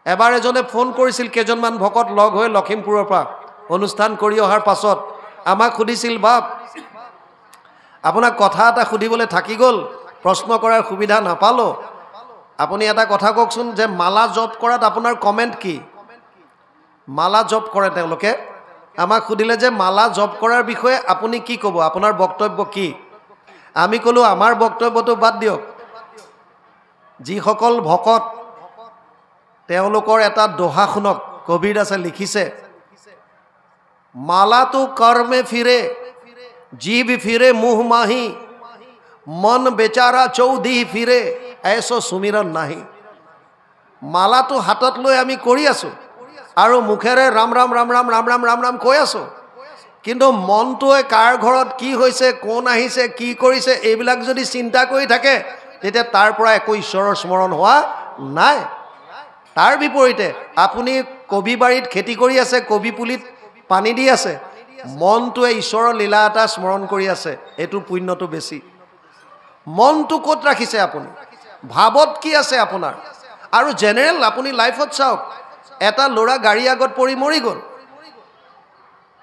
এবাৰ এজনে ফোন কৰিছিল কেইজনমান ভকত লগ হৈ লখিমপুৰৰ পৰা অনুষ্ঠান কৰি অহাৰ পাছত আমাক সুধিছিল বাপ আপোনাক কথা এটা সুধিবলৈ থাকি গ'ল প্ৰশ্ন কৰাৰ সুবিধা নাপালো আপুনি এটা কথা কওকচোন যে মালা জপ কৰাত আপোনাৰ কমেন্ট কি মালা জপ কৰে তেওঁলোকে আমাক সুধিলে যে মালা জপ কৰাৰ বিষয়ে আপুনি কি ক'ব আপোনাৰ বক্তব্য কি আমি ক'লো আমাৰ বক্তব্যটো বাদ দিয়ক যিসকল ভকত তেওঁলোকৰ এটা দোহা শুনক কবিৰ দাসে লিখিছে মালা তো কৰ্মে ফিৰে জীৱ ফিৰে মুহ মাহি মন বেচাৰা চৌধি ফিৰে ऐसो सुमिरन नाही मालाটো হাতত লৈ আমি কৰি আছো আৰু মুখেৰে ৰাম ৰাম ৰাম ৰাম ৰাম ৰাম ৰাম ৰাম কৈ আছো কিন্তু মনটোৱে কাৰ ঘৰত কি হৈছে কোন আহিছে কি কৰিছে এইবিলাক যদি চিন্তা কৰি থাকে তেতিয়া তাৰ পৰা একো ঈশ্বৰৰ স্মৰণ হোৱা নাই তাৰ বিপৰীতে আপুনি কবি বাৰীত খেতি কৰি আছে কবি পুলিত পানী দি আছে মনটোৱে ঈশ্বৰৰ লীলা এটা স্মৰণ কৰি আছে এটো পুণ্যটো বেছি মনটো ক'ত ৰাখিছে আপুনি ভাবত কি আছে আপোনাৰ আৰু জেনেৰেল আপুনি লাইফত চাওক এটা লৰা গাড়ী আগত পৰি মৰি গ'ল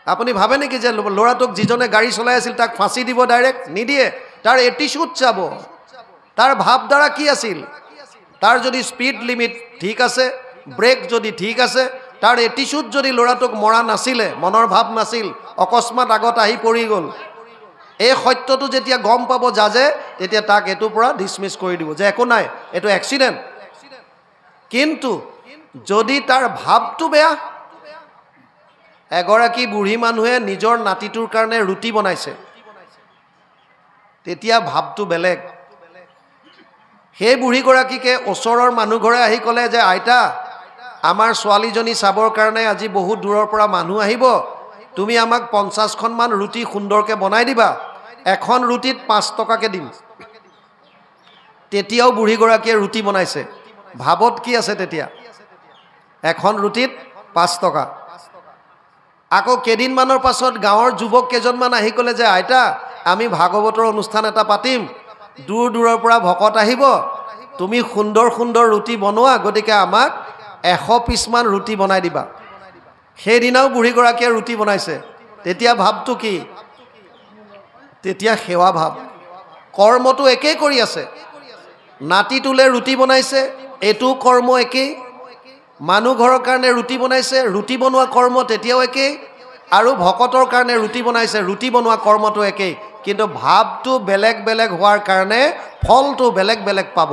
আপুনি ভাবে নেকি যে লৰাটোক যিজনে গাড়ী চলাই আছিল তাক ফাঁসি দিব ডাইৰেক্ট নিদিয়ে তাৰ এটিটিউড চাব তাৰ ভাবধাৰা কি আছিল তাৰ যদি স্পিড লিমিট ঠিক আছে ব্ৰেক যদি ঠিক আছে তাৰ এটিটিউড যদি লৰাটোক মৰা নাছিলে মনৰ ভাব নাছিল অকস্মাত আগত আহি পৰি গ'ল এই সত্যটো যেতিয়া গম পাব জাজে তেতিয়া তাক এটো পৰা ডিসমিস কৰি দিব যে একো নাই এটো এক্সিডেন্ট কিন্তু যদি তাৰ ভাবটো বেয়া এগৰাকী বুঢ়ী মানুহে নিজৰ নাতিটোৰ কাৰণে ৰুটি বনাইছে তেতিয়া ভাবটো বেলেগ সেই বুঢ়ী গৰাকীকে ওচৰৰ মানুহ ঘৰে আহি ক'লে যে আইতা আমাৰ ছোৱালীজনী চাবৰ কাৰণে আজি বহুত দূৰৰ পৰা মানুহ আহিব তুমি আমাক 50 খন মান ৰুটি সুন্দৰকে বনাই দিবা এখন ৰুটিত 5 টকাকে দিম তেতিয়াও বুঢ়ী গৰাকীয়ে ৰুটি বনাইছে ভাবত কি আছে তেতিয়া এখন ৰুটিত 5 টকা আকৌ কেদিন মানৰ পাছত গাঁৱৰ যুৱক কেজনমান আহি ক'লে যে আইতা আমি ভাগৱতৰ অনুষ্ঠান এটা পাতিম দূৰ দূৰৰ পৰা ভকত আহিব তুমি সুন্দৰ সুন্দৰ ৰুটি বনোৱা গতিকে আমাক 100 পিস মান ৰুটি বনাই দিবা সেই দিনাও বুঢ়ী গৰাকীয়ে ৰুটি বনাইছে তেতিয়া ভাবটো কি তেতিয়া সেৱা ভাব কৰ্মটো একে কৰি আছে নাতিটোলে ৰুটি বনাইছে এটো কৰ্ম একে মানুহ ঘৰৰ কাৰণে ৰুটি বনাইছে ৰুটি বনোৱা কৰ্ম তেতিয়াও একে আৰু ভকতৰ কাৰণে ৰুটি বনাইছে ৰুটি বনোৱা কৰ্মটো একে কিন্তু ভাবটো বেলেগ বেলেগ হোৱাৰ কাৰণে ফলটো বেলেগ বেলেগ পাব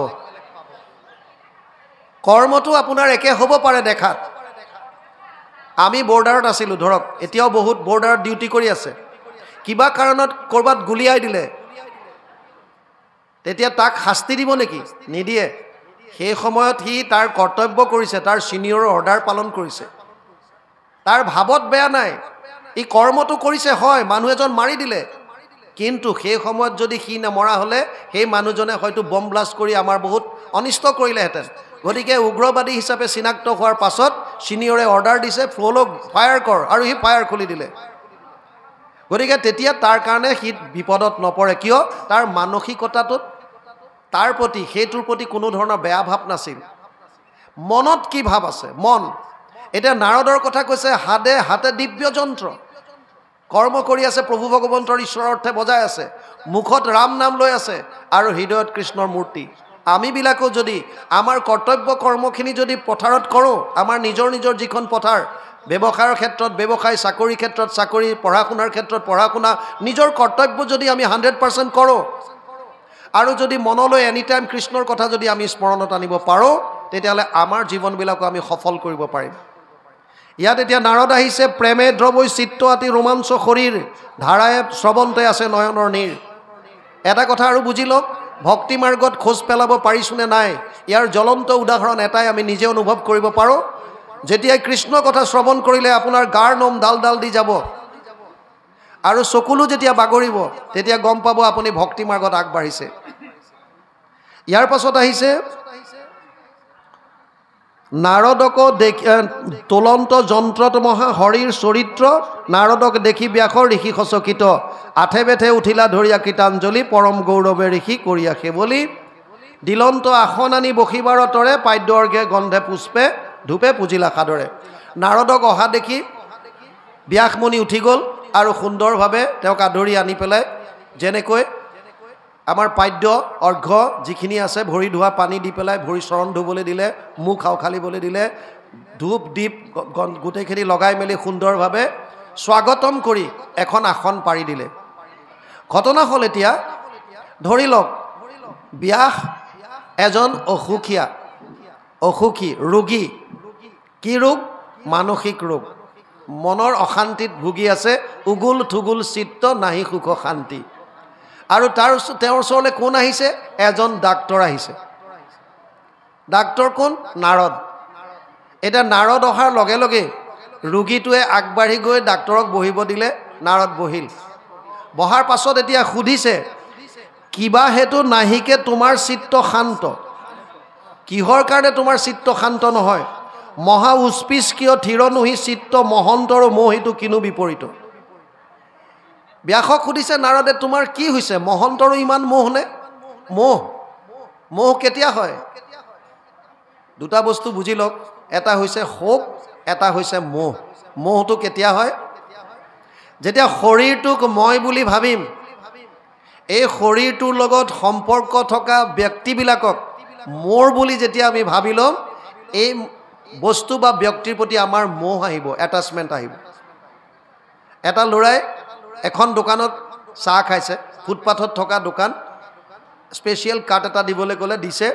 কৰ্মটো আপোনাৰ একে হ'ব পাৰে দেখাত আমি বৰ্ডাৰত আছিলো ধৰক এতিয়াও বহুত বৰ্ডাৰত ডিউটি কৰি আছে কিবা কাৰণত কৰবাত গুলিয়াই দিলে তেতিয়া তাক শাস্তি দিব নেকি নিদিয়ে সেই সময়ত হি তাৰ কৰ্তব্য কৰিছে তাৰ সিনিয়ৰৰ অৰ্ডাৰ পালন কৰিছে তাৰ ভাবত বেয়া নাই ই কৰ্মটো কৰিছে হয় মানুহ এজন মাৰি দিলে কিন্তু সেই সময়ত যদি হি নমৰা হলে সেই মানুহজনে হয়তো বম ব্লাষ্ট কৰি আমাৰ বহুত অনিষ্ট কৰিলেহেঁতেন গতিকে উগ্ৰবাদী হিচাপে চিনাক্ত হোৱাৰ পাছত সিনিয়ৰে অৰ্ডাৰ দিছে ফ্ল'ক ফায়াৰ কৰ আৰু হি ফায়াৰ খুলি দিলে গতিকে তেতিয়া তাৰ কাৰণে হি বিপদত নপৰে কিয় তাৰ মানসিকতাটোত তাৰ প্ৰতি হেতুৰ প্ৰতি কোনো ধৰণৰ বেয়া ভাব নাছিল মনত কি ভাব আছে মন এটা নাৰদৰ কথা কৈছে হাতে হাতে দিব্য যন্ত্ৰ কৰ্ম কৰি আছে প্ৰভু ভগৱন্তৰ ঈশ্বৰৰ অৰ্থে বজাই আছে মুখত ৰাম নাম লৈ আছে আৰু হৃদয়ত কৃষ্ণৰ মূৰ্তি আমি বিলাকো যদি আমাৰ কৰ্তব্য কৰ্মখিনি যদি পথাৰত কৰো আমাৰ নিজৰ নিজৰ যিখন পথাৰ ব্যৱসায়ৰ ক্ষেত্ৰত ব্যৱসায় চাকৰি ক্ষেত্ৰত চাকৰি পঢ়া শুনাৰ ক্ষেত্ৰত পঢ়া শুনা নিজৰ কৰ্তব্য যদি আমি 100% কৰো আৰু যদি মনলৈ এনি টাইম কৃষ্ণৰ কথা যদি আমি স্মৰণত আনিব পাৰো তেতিয়ালে আমাৰ জীৱনবিলাকো আমি সফল কৰিব পাৰিম ইয়াত এতিয়া নাৰদ আহিছে প্ৰেমে দ্ৰবৈ চিত্ত আতি ৰোমাঞ্চ শৰীৰ ধাৰায়ে শ্ৰৱন্তে আছে নয়নৰ নীৰ এটা কথা আৰু বুজি লওক ভক্তি মাৰ্গত খোজ পেলাব পাৰিছুনে নাই ইয়াৰ জ্বলন্ত উদাহৰণ এটাই আমি নিজে অনুভৱ কৰিব পাৰো যেতিয়া কৃষ্ণ কথা শ্ৰৱণ কৰিলে আপোনাৰ গাৰ নম ডাল ডাল দি যাব আৰু চকুলো যেতিয়া বাগৰিব তেতিয়া গম পাব আপুনি ভক্তি মাৰ্গত আগবাঢ়িছে ইয়াৰ পাছত আহিছে নাৰদক তুলন্ত যন্ত্ৰত মহা হৰিৰ চৰিত্ৰ নাৰদক দেখি ব্যাসৰ ঋষি খচকিত আঠে বেঠে উঠিলা ধৰিয়া কীৰ্তাঞ্জলি পৰম গৌৰৱে ঋষি কৰিয়া সেৱলি দিলন্ত আসন আনি বসিবাৰ তৰে পাদ্য অৰ্ঘে গন্ধে পুষ্পে ধূপে পূজিলা সাদৰে নাৰদক অহা দেখি ব্যাসমুনি উঠি গ'ল আৰু সুন্দৰভাৱে তেওঁক আদৰি আনি পেলাই যেনেকৈ আমাৰ পাদ্য অৰ্ঘ্য যিখিনি আছে ভৰি ধোৱা পানী দি পেলাই ভৰি চৰণ ধুবলৈ দিলে মুখ আওখালিবলৈ দিলে ধূপ দীপ গোটেইখিনি লগাই মেলি সুন্দৰভাৱে স্বাগতম কৰি এখন আসন পাৰি দিলে ঘটনা হ'ল এতিয়া ধৰি লওক ব্যাস এজন অসুখী ৰোগী কি ৰোগ মানসিক ৰোগ মনৰ অশান্তিত ভুগি আছে উগুল থুগুল চিত্ত নাহি সুখ শান্তি আৰু তেওঁৰ ওচৰলৈ কোন আহিছে এজন ডাক্তৰ আহিছে ডাক্তৰ কোন নাৰদ এটা নাৰদ অহাৰ লগে লগে ৰোগীটোৱে আগবাঢ়ি গৈ ডাক্তৰক বহিব দিলে নাৰদ বহিল বহাৰ পাছত এতিয়া সুধিছে কিবা হেতু নাহিকে তোমাৰ চিত্ত শান্ত কিহৰ কাৰণে তোমাৰ চিত্ত শান্ত নহয় মহা উৎপিচ কিয় থিৰ নহি চিত্ত মহন্তৰ মোহিতো কিনো বিপৰীত ব্যাসক সুধিছে নাৰদে তোমাৰ কি হৈছে মহন্তৰো ইমান মোহ নে মোহ কেতিয়া হয় দুটা বস্তু বুজি লওক এটা হৈছে শোক এটা হৈছে মোহটো কেতিয়া হয় যেতিয়া শৰীৰটোক মই বুলি ভাবিম এই শৰীৰটোৰ লগত সম্পৰ্ক থকা ব্যক্তিবিলাকক মোৰ বুলি যেতিয়া আমি ভাবি ল'ম এই বস্তু বা ব্যক্তিৰ প্ৰতি আমাৰ মোহ আহিব এটাচমেণ্ট আহিব এটা ল'ৰাই এখন দোকানত চাহ খাইছে ফুটপাথত থকা দোকান স্পেচিয়েল কাট এটা দিবলৈ ক'লে দিছে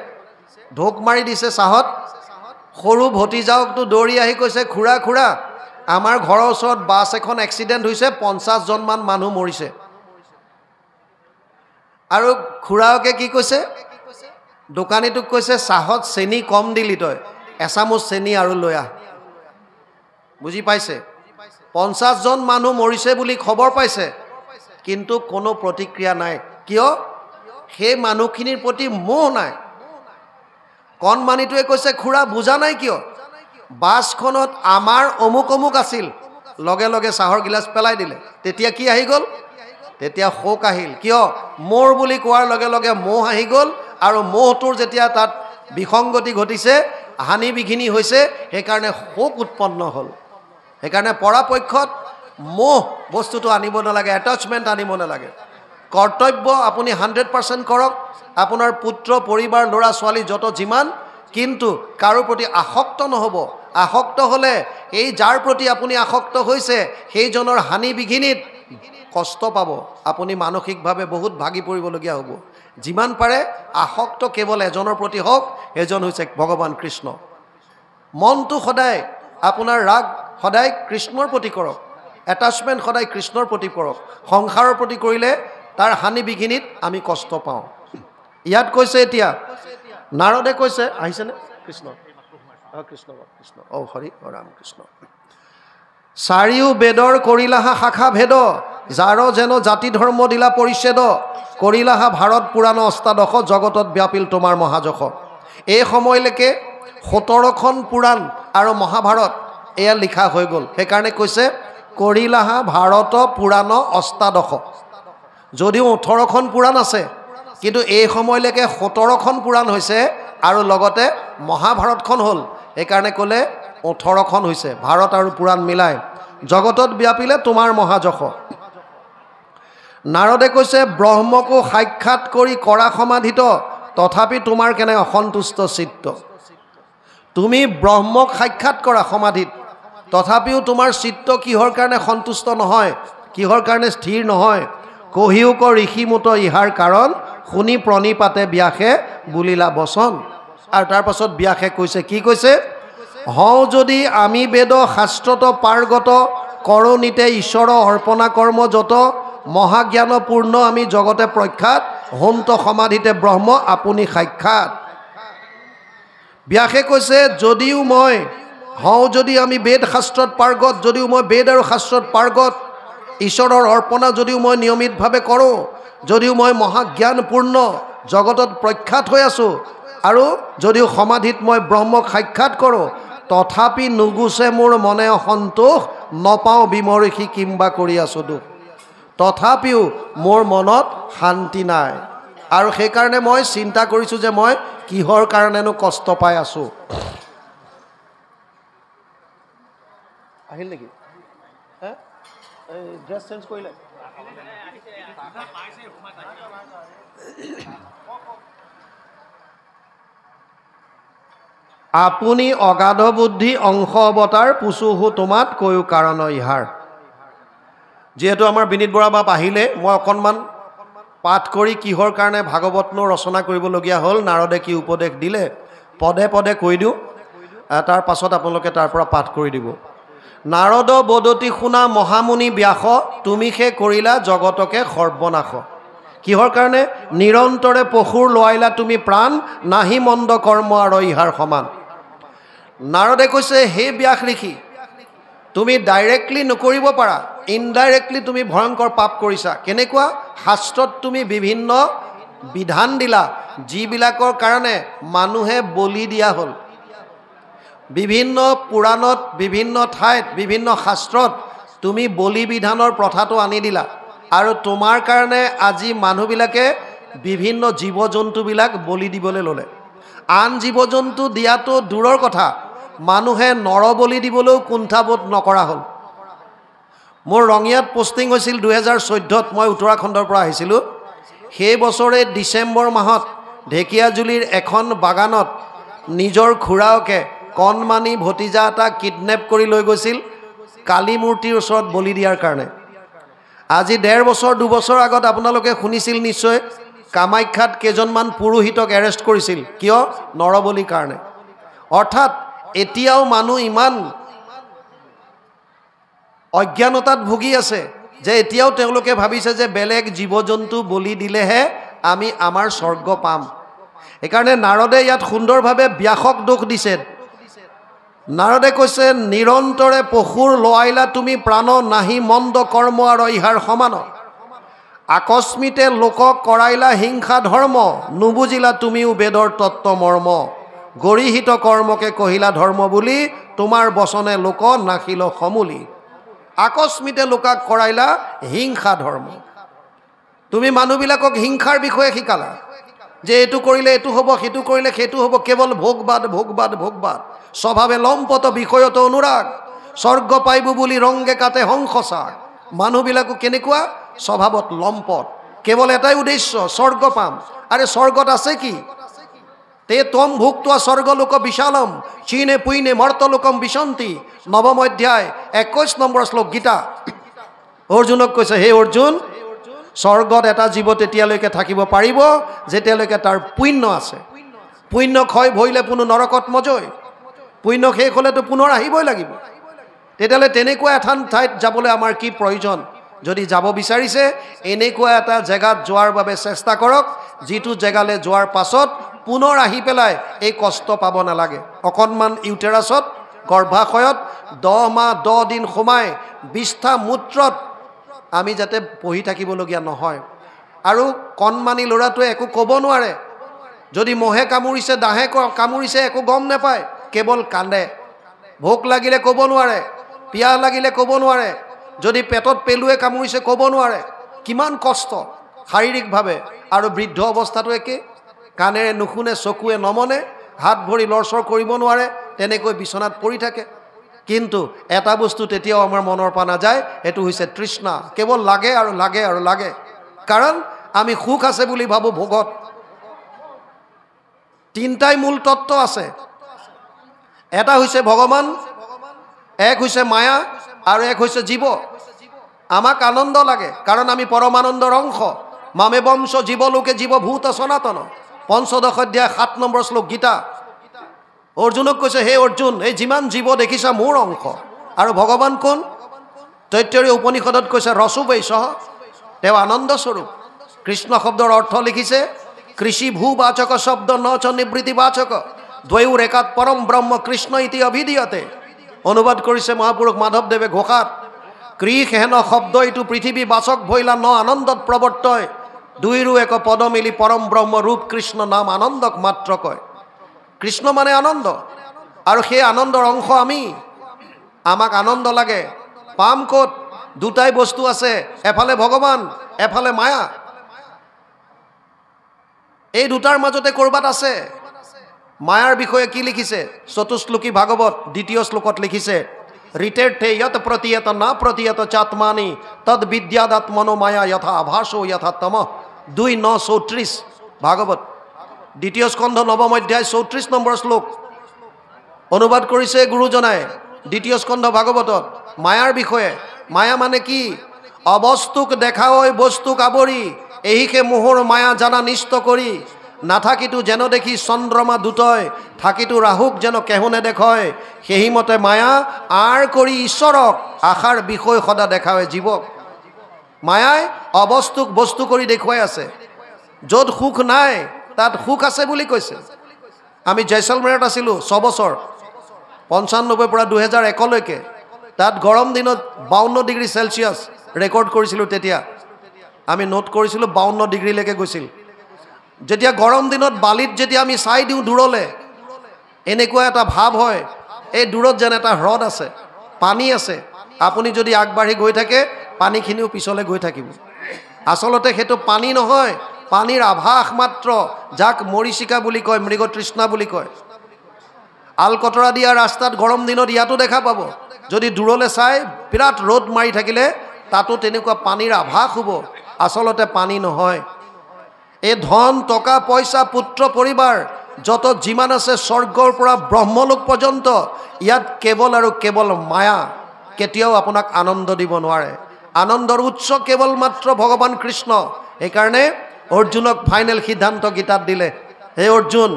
ঢোক মাৰি দিছে চাহত সৰু ভতিজাকটো দৌৰি আহি কৈছে খুৰা আমাৰ ঘৰৰ ওচৰত বাছ এখন এক্সিডেণ্ট হৈছে 50 জনমান মানুহ মৰিছে আৰু খুৰাকে কি কৈছে দোকানীটোক কৈছে চাহত চেনি কম দিলি তই এচামুচ চেনি আৰু লৈ আহ বুজি পাইছে 50 জন মানুহ মৰিছে বুলি খবৰ পাইছে কিন্তু কোনো প্ৰতিক্ৰিয়া নাই কিয় সেই মানুহখিনিৰ প্ৰতি মোহ নাই কণমানিটোৱে কৈছে খুৰা বুজা নাই কিয় বাছখনত আমাৰ অমুক আছিল লগে লগে চাহৰ গিলাচ পেলাই দিলে তেতিয়া কি আহি গ'ল তেতিয়া শোক আহিল কিয় মোৰ বুলি কোৱাৰ লগে লগে মোহ আহি গ'ল আৰু মোহটোৰ যেতিয়া তাত বিসংগতি ঘটিছে হানি বিঘিনি হৈছে সেইকাৰণে শোক উৎপন্ন হ'ল সেইকাৰণে পৰাপক্ষত মোহ বস্তুটো আনিব নালাগে এটাচমেণ্ট আনিব নালাগে কৰ্তব্য আপুনি 100% কৰক আপোনাৰ পুত্ৰ পৰিবাৰ ল'ৰা ছোৱালী যত যিমান কিন্তু কাৰো প্ৰতি আসক্ত নহব আসক্ত হলে এই যাৰ প্ৰতি আপুনি আসক্ত হৈছে সেইজনৰ হানি বিঘিনিত কষ্ট পাব আপুনি মানসিকভাৱে বহুত ভাগি পৰিবলগীয়া হ'ব যিমান পাৰে আসক্ত কেৱল এজনৰ প্ৰতি হওক এজন হৈছে ভগৱান কৃষ্ণ মনটো সদায় আপোনাৰ ৰাগ সদায় কৃষ্ণৰ প্ৰতি কৰক এটাচমেণ্ট সদায় কৃষ্ণৰ প্ৰতি কৰক সংসাৰৰ প্ৰতি কৰিলে তাৰ হানি বিঘিনিত আমি কষ্ট পাওঁ ইয়াত কৈছে এতিয়া নাৰদে কৈছে আহিছেনে কৃষ্ণ হৰি ৰাম কৃষ্ণ চাৰিও বেদৰ কৰিলাহা শাখা ভেদ যাৰ যেন জাতি ধৰ্ম দিলা পৰিচ্ছেদ কৰিলাহা ভাৰত পুৰাণ অষ্টাদশ জগতত ব্যাপিল তোমাৰ মহাযশ এই সময়লৈকে 17খন পুৰাণ আৰু মহাভাৰত এয়া লিখা হৈ গ'ল সেইকাৰণে কৈছে কৰিলাহা ভাৰত পুৰাণ অষ্টাদশ যদিও 18খন পুৰাণ আছে কিন্তু এই সময়লৈকে 17খন পুৰাণ হৈছে আৰু লগতে মহাভাৰতখন হ'ল সেইকাৰণে ক'লে 18খন হৈছে ভাৰত আৰু পুৰাণ মিলাই জগতত ব্যাপিলে তোমাৰ মহাযশ নাৰদে কৈছে ব্ৰহ্মকো সাক্ষাৎ কৰি কৰা সমাধিত তথাপি তোমাৰ কেনে অসন্তুষ্ট চিত্ত তুমি ব্ৰহ্মক সাক্ষাৎ কৰা সমাধিত তথাপিও তোমাৰ চিত্ত কিহৰ কাৰণে সন্তুষ্ট নহয় কিহৰ কাৰণে স্থিৰ নহয় কহিউক ঋষিমুত ইহাৰ কাৰণ শুনি প্ৰণিপাতে ব্যাসে বুলিলা বচন আৰু তাৰ পাছত ব্যাসে কৈছে কি কৈছে হওঁ যদি আমি বেদ শাস্ত্ৰত পাৰ্গত কৰণীতে ঈশ্বৰ অৰ্পণা কৰ্ম যত মহাজ্ঞানপূৰ্ণ আমি জগতে প্ৰখ্যাত হন্ত সমাধিতে ব্ৰহ্ম আপুনি সাক্ষাৎ ব্যাসে কৈছে যদিও মই হওঁ যদি আমি বেদ শাস্ত্ৰত পাৰ্গত যদিও মই বেদ আৰু শাস্ত্ৰত পাৰ্গত ঈশ্বৰৰ অৰ্পণা যদিও মই নিয়মিতভাৱে কৰোঁ যদিও মই মহাজ্ঞানপূৰ্ণ জগতত প্ৰখ্যাত হৈ আছোঁ আৰু যদিও সমাধিত মই ব্ৰহ্মক সাক্ষাৎ কৰোঁ তথাপি নুগুছে মোৰ মনে অসন্তোষ নপাওঁ বিমৰ্ষি কিম্বা কৰি আছোঁ দুখ তথাপিও মোৰ মনত শান্তি নাই আৰু সেইকাৰণে মই চিন্তা কৰিছোঁ যে মই কিহৰ কাৰণেনো কষ্ট পাই আছোঁ আহিল নেকি ড্ৰেছ চেঞ্জ কৰিলে আপুনি অগাধ বুদ্ধি অংশ অৱতাৰ পুচুহু তোমাত কৈও কাৰণ ইহাৰ যিহেতু আমাৰ বিনীত বৰা বাপ আহিলে মই অকণমান পাঠ কৰি কিহৰ কাৰণে ভাগৱতনো ৰচনা কৰিবলগীয়া হ'ল নাৰদে কি উপদেশ দিলে পদে পদে কৈ দিওঁ তাৰ পাছত আপোনালোকে তাৰ পৰা পাঠ কৰি দিব নাৰদ বদতি শুনা মহামুনি ব্যাস তুমি সে কৰিলা জগতকে সৰ্বনাশ কিহৰ কাৰণে নিৰন্তৰে পশুৰ লোৱাইলা তুমি প্ৰাণ নাহি মন্দ কৰ্ম আৰু ইহাৰ সমান নাৰদে কৈছে হে ব্যাস ঋষি তুমি ডাইৰেক্টলি নকৰিব পাৰা ইনডাইৰেক্টলি তুমি ভয়ংকৰ পাপ কৰিছা কেনেকুৱা শাস্ত্ৰত তুমি বিভিন্ন বিধান দিলা যিবিলাকৰ কাৰণে মানুহে বলি দিয়া হ'ল বিভিন্ন পুৰাণত বিভিন্ন ঠাইত বিভিন্ন শাস্ত্ৰত তুমি বলি বিধানৰ প্ৰথাটো আনি দিলা আৰু তোমাৰ কাৰণে আজি মানুহবিলাকে বিভিন্ন জীৱ জন্তুবিলাক বলি দিবলৈ ল'লে আন জীৱ জন্তু দিয়াটো দূৰৰ কথা মানুহে নৰ বলি দিবলৈও কুণ্ঠাবোধ নকৰা হ'ল মোৰ ৰঙিয়াত পোষ্টিং হৈছিল 2014ত মই উত্তৰাখণ্ডৰ পৰা আহিছিলোঁ সেই বছৰে ডিচেম্বৰ মাহত ঢেকীয়াজুলিৰ এখন বাগানত নিজৰ খুৰাওকে কণমানি ভতিজা এটা কিডনেপ কৰি লৈ গৈছিল কালী মূৰ্তিৰ ওচৰত বলি দিয়াৰ কাৰণে আজি 1.5 বছৰ 2 বছৰ আগত আপোনালোকে শুনিছিল নিশ্চয় কামাখ্যাত কেইজনমান পুৰোহিতক এৰেষ্ট কৰিছিল কিয় নৰবলিৰ কাৰণে অৰ্থাৎ এতিয়াও মানুহ ইমান অজ্ঞানতাত ভুগি আছে যে এতিয়াও তেওঁলোকে ভাবিছে যে বেলেগ জীৱ জন্তু বলি দিলেহে আমি আমাৰ স্বৰ্গ পাম সেইকাৰণে নাৰদে ইয়াত সুন্দৰভাৱে ব্যাসক দোষ দিছে নাৰদে কৈছে নিৰন্তৰে পশুৰ লোৱাইলা তুমি প্ৰাণ নাহি মন্দ কৰ্ম আৰু ইহাৰ সমান আকস্মিতে লোকক কৰাইলা হিংসা ধৰ্ম নুবুজিলা তুমিও বেদৰ তত্ত্ব মৰ্ম গৰিহিত কৰ্মকে কহিলা ধৰ্ম বুলি তোমাৰ বচনে লোক নাখিল সমূলি আকস্মিতে লোকাক কৰাইলা হিংসা ধৰ্ম তুমি মানুহবিলাকক হিংসাৰ বিষয়ে শিকালা যে এইটো কৰিলে এইটো হ'ব সেইটো কৰিলে সেইটো হ'ব কেৱল ভোগবাদ ভোগবাদ ভোগবাদ স্বভাৱে লম্পট বিষয়ত অনুৰাগ স্বৰ্গ পাইব বুলি ৰংগে কাটে হংসচাৰ মানুহবিলাকো কেনেকুৱা স্বভাৱত লম্পট কেৱল এটাই উদ্দেশ্য স্বৰ্গ পাম আৰে স্বৰ্গত আছে কি তে তম ভুক্তা স্বৰ্গলোক বিশালম চীনে পুইনে মৰ্তলোকম বিশন্তি নৱম অধ্যায় 21 নম্বৰ শ্লোক গীতা অৰ্জুনক কৈছে হে অৰ্জুন স্বৰ্গত এটা জীৱ তেতিয়ালৈকে থাকিব পাৰিব যেতিয়ালৈকে তাৰ পুণ্য আছে পুণ্য ক্ষয় ভৰিলে পুনৰ নৰকত মজয় পুণ্য শেষ হ'লেতো পুনৰ আহিবই লাগিব তেতিয়াহ'লে তেনেকুৱা এখন ঠাইত যাবলৈ আমাৰ কি প্ৰয়োজন যদি যাব বিচাৰিছে এনেকুৱা এটা জেগাত যোৱাৰ বাবে চেষ্টা কৰক যিটো জেগালৈ যোৱাৰ পাছত পুনৰ আহি পেলাই এই কষ্ট পাব নালাগে অকণমান ইউটেৰাছত গৰ্ভাশয়ত 10 মাহ 10 দিন সোমাই বিষ্ঠা মূত্ৰত আমি যাতে পঢ়ি থাকিবলগীয়া নহয় আৰু কণমানি ল'ৰাটোৱে একো ক'ব নোৱাৰে যদি মহে কামুৰিছে দাহে কামুৰিছে একো গম নাপায় কেৱল কান্দে ভোক লাগিলে ক'ব নোৱাৰে পিয়াহ লাগিলে ক'ব নোৱাৰে যদি পেটত পেলুৱে কামুৰিছে ক'ব নোৱাৰে কিমান কষ্ট শাৰীৰিকভাৱে আৰু বৃদ্ধ অৱস্থাটো একে কাণেৰে নুশুনে চকুৱে নমনে হাত ভৰি লৰচৰ কৰিব নোৱাৰে তেনেকৈ বিচনাত পৰি থাকে কিন্তু এটা বস্তু তেতিয়াও আমাৰ মনৰ পৰা নাযায় এইটো হৈছে তৃষ্ণা কেৱল লাগে আৰু লাগে আৰু লাগে কাৰণ আমি সুখ আছে বুলি ভাবো ভোগত তিনটাই মূল তত্ত্ব আছে এটা হৈছে ভগৱান এক হৈছে মায়া আৰু এক হৈছে জীৱ আমাক আনন্দ লাগে কাৰণ আমি পৰমানন্দৰ অংশ মামে বংশ জীৱলোকে জীৱভূত সনাতন 15 অধ্যায় 7 নম্বৰ শ্লোক গীতা অৰ্জুনক কৈছে হে অৰ্জুন এই যিমান জীৱ দেখিছা মোৰ অংশ আৰু ভগৱান কোন তৈত্তৰীয় উপনিষদত কৈছে ৰসু বৈশহ তেওঁ আনন্দ স্বৰূপ কৃষ্ণ শব্দৰ অৰ্থ লিখিছে কৃষি ভূবাচক শব্দ ন চ নিবৃত্তিবাচক দ্বৈৰ একাত পৰম ব্ৰহ্ম কৃষ্ণ ইতি অভিধীয়তে অনুবাদ কৰিছে মহাপুৰুষ মাধৱদেৱে ঘোষাত কৃষ হেন শব্দ এইটো পৃথিৱী বাচক ভৈলা ন আনন্দত প্ৰৱৰ্তয় দুইৰো এক পদ মিলি পৰম ব্ৰহ্ম ৰূপ কৃষ্ণ নাম আনন্দক মাত্ৰ কয় কৃষ্ণ মানে আনন্দ আৰু সেই আনন্দৰ অংশ আমি আমাক আনন্দ লাগে পাম ক'ত দুটাই বস্তু আছে এফালে ভগৱান এফালে মায়া এই দুটাৰ মাজতে কৰবাত আছে মায়াৰ বিষয়ে কি লিখিছে চতুশ্লোকী ভাগৱত 2য় শ্লোকত লিখিছে ঋতের্থে যত প্রতীয়ত না প্রতীয়ত চাত্মানি তদ বিদ্যাদাত্মনো মায়া যথা আভাসো যথা তম 2:9-34 ভাগৱত দ্বিতীয় স্কন্ধ নৱম অধ্যায় 34 নম্বৰ শ্লোক অনুবাদ কৰিছে গুৰুজনাই দ্বিতীয় স্কন্ধ ভাগৱতত মায়াৰ বিষয়ে। মায়া মানে কি? অবস্তুক দেখা হয় বস্তুক আৱৰি এহিকে মোহৰ মায়া জানা নিষ্ট কৰি নাথাকিতো যেন দেখি চন্দ্ৰমা দুটয় থাকিতো ৰাহুক যেন কেহুনে দেখয় সেইমতে মায়া আৰ কৰি ঈশ্বৰক আশাৰ বিষয় সদা দেখায় জীৱক। মায়াই অবস্তুক বস্তু কৰি দেখুৱাই আছে। য'ত সুখ নাই তাত সুখ আছে বুলি কৈছে। আমি জয়ছলমেৰত আছিলোঁ 6 বছৰ 95 পৰা 2001লৈকে। তাত গৰম দিনত 52 ডিগ্ৰী চেলচিয়াছ ৰেকৰ্ড কৰিছিলোঁ। তেতিয়া আমি নোট কৰিছিলোঁ 52 ডিগ্ৰীলৈকে গৈছিল। যেতিয়া গৰম দিনত বালিত যেতিয়া আমি চাই দিওঁ দূৰলৈ এনেকুৱা এটা ভাৱ হয় এই দূৰত যেন এটা হ্ৰদ আছে, পানী আছে। আপুনি যদি আগবাঢ়ি গৈ থাকে পানীখিনিও পিছলৈ গৈ থাকিব। আচলতে সেইটো পানী নহয়, পানীৰ আভাস মাত্ৰ, যাক মৰিচিকা বুলি কয়, মৃগতৃষ্ণা বুলি কয়। আলকতৰা দিয়া ৰাস্তাত গৰম দিনত ইয়াতো দেখা পাব। যদি দূৰলৈ চাই বিৰাট ৰ'দ মাৰি থাকিলে তাতো তেনেকুৱা পানীৰ আভাস হ'ব। আচলতে পানী নহয়। এই ধন টকা পইচা পুত্ৰ পৰিবাৰ যত যিমান আছে স্বৰ্গৰ পৰা ব্ৰহ্মলোক পৰ্যন্ত ইয়াত কেৱল আৰু কেৱল মায়া। কেতিয়াও আপোনাক আনন্দ দিব নোৱাৰে। আনন্দৰ উৎস কেৱল মাত্ৰ ভগৱান কৃষ্ণ। সেইকাৰণে অৰ্জুনক ফাইনেল সিদ্ধান্ত গীতাত দিলে, হে অৰ্জুন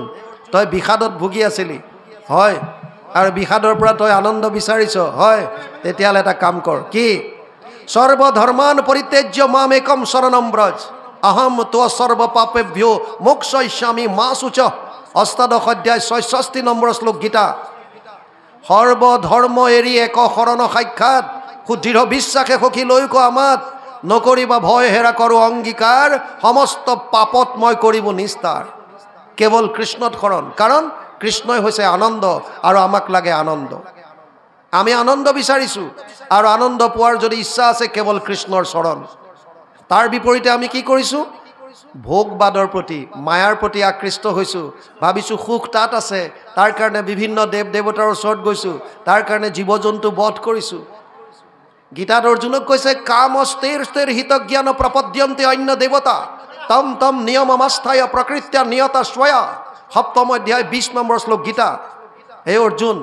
তই বিষাদত ভুগি আছিলি হয়, আৰু বিষাদৰ পৰা তই আনন্দ বিচাৰিছ হয়, তেতিয়াহ'লে এটা কাম কৰ। কি? সৰ্বধৰ্মান পৰিত্যাজ্য মাম একম শৰণম ব্ৰজ অহম ত্ব সৰ্ব পাপেভ্যো মোক্ষয়িষ্যামি মা শুচ। অষ্টাদশ অধ্যায় 66 নম্বৰ শ্লোক গীতা। সৰ্বধৰ্ম এৰি এক শৰণ সাক্ষাৎ সুদৃঢ় বিশ্বাসে সখী লৈক আমাত নকৰিবা ভয় হেৰা কৰো অংগীকাৰ সমস্ত পাপত মই কৰিব নিস্তাৰ। কেৱল কৃষ্ণত শৰণ, কাৰণ কৃষ্ণই হৈছে আনন্দ আৰু আমাক লাগে আনন্দ। আমি আনন্দ বিচাৰিছোঁ আৰু আনন্দ পোৱাৰ যদি ইচ্ছা আছে কেৱল কৃষ্ণৰ শৰণ। তাৰ বিপৰীতে আমি কি কৰিছোঁ? ভোগবাদৰ প্ৰতি মায়াৰ প্ৰতি আকৃষ্ট হৈছোঁ। ভাবিছোঁ সুখ তাত আছে, তাৰ কাৰণে বিভিন্ন দেৱ দেৱতাৰ ওচৰত গৈছোঁ, তাৰ কাৰণে জীৱ জন্তু বধ কৰিছোঁ। গীতাত অৰ্জুনক কৈছে কামস্তেৰ স্থিৰ হিতজ্ঞান প্ৰপদ্যন্তে অন্য দেৱতা তম তম নিয়মমাস্থায় প্ৰকৃত্য নিয়তা স্বয়া। 7ম অধ্যায় 20 নম্বৰ শ্লোক গীতা। হে অৰ্জুন,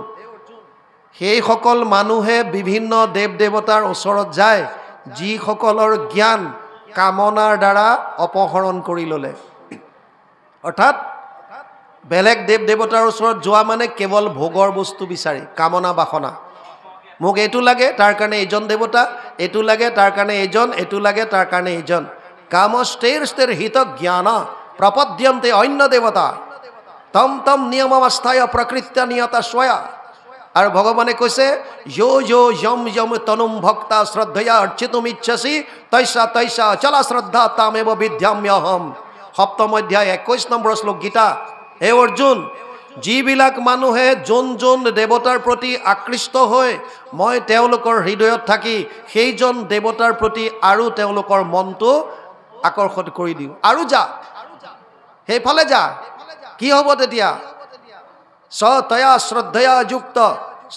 সেইসকল মানুহে বিভিন্ন দেৱ দেৱতাৰ ওচৰত যায় যিসকলৰ জ্ঞান কামনাৰ দ্বাৰা অপহৰণ কৰি ল'লে। অৰ্থাৎ বেলেগ দেৱ দেৱতাৰ ওচৰত যোৱা মানে কেৱল ভোগৰ বস্তু বিচাৰি, কামনা বাসনা। মোক এইটো লাগে তাৰ কাৰণে এইজন দেৱতা, এইটো লাগে তাৰ কাৰণে এইজন, এইটো লাগে তাৰ কাৰণে এইজন। কামস্তেৰ স্থিৰ হিত জ্ঞান প্ৰপদ্যন্তে অন্য দেৱতা তম তম নিয়মমাস্থায় প্ৰকৃত্য নিয়তা স্বয়া। আৰু ভগৱানে কৈছে যো যো যম যম তনুম ভক্তা শ্ৰদ্ধয়া অৰ্চিতুম ইচ্ছসি তৈসা তৈসা চলা শ্ৰদ্ধা তামেব বিদ্যাম্যহম। 7ম অধ্যায় 21 নম্বৰ শ্লোক গীতা। হে অৰ্জুন, যিবিলাক মানুহে যোন যোন দেৱতাৰ প্ৰতি আকৃষ্ট হৈ মই তেওঁলোকৰ হৃদয়ত থাকি সেইজন দেৱতাৰ প্ৰতি আৰু তেওঁলোকৰ মনটো আকৰ্ষণ কৰি দিওঁ, আৰু যা সেইফালে যা, কি হ'ব তেতিয়া? স তয়া শ্ৰদ্ধয়া যুক্ত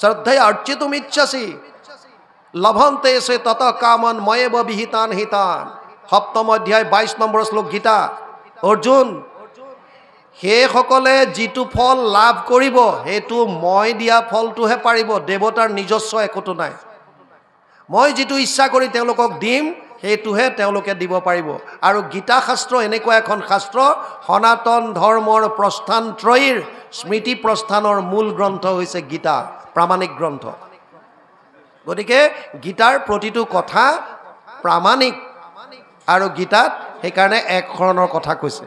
শ্ৰদ্ধয়া অৰ্চিতুম ইচ্ছসি লভন্তে সে তত কামন ময়েব বিহিতান হিতান। 7ম অধ্যায় 22 নম্বৰ শ্লোক গীতা। অৰ্জুন, সেইসকলে যিটো ফল লাভ কৰিব সেইটো মই দিয়া ফলটোহে পাৰিব, দেৱতাৰ নিজস্ব একোটো নাই। মই যিটো ইচ্ছা কৰি তেওঁলোকক দিম সেইটোহে তেওঁলোকে দিব পাৰিব। আৰু গীতা শাস্ত্ৰ এনেকুৱা এখন শাস্ত্ৰ, সনাতন ধৰ্মৰ প্ৰস্থানত্ৰয়ীৰ স্মৃতি প্ৰস্থানৰ মূল গ্ৰন্থ হৈছে গীতা, প্ৰামাণিক গ্ৰন্থ। গতিকে গীতাৰ প্ৰতিটো কথা প্ৰামাণিক, আৰু গীতাত সেইকাৰণে এক শৰণৰ কথা কৈছে।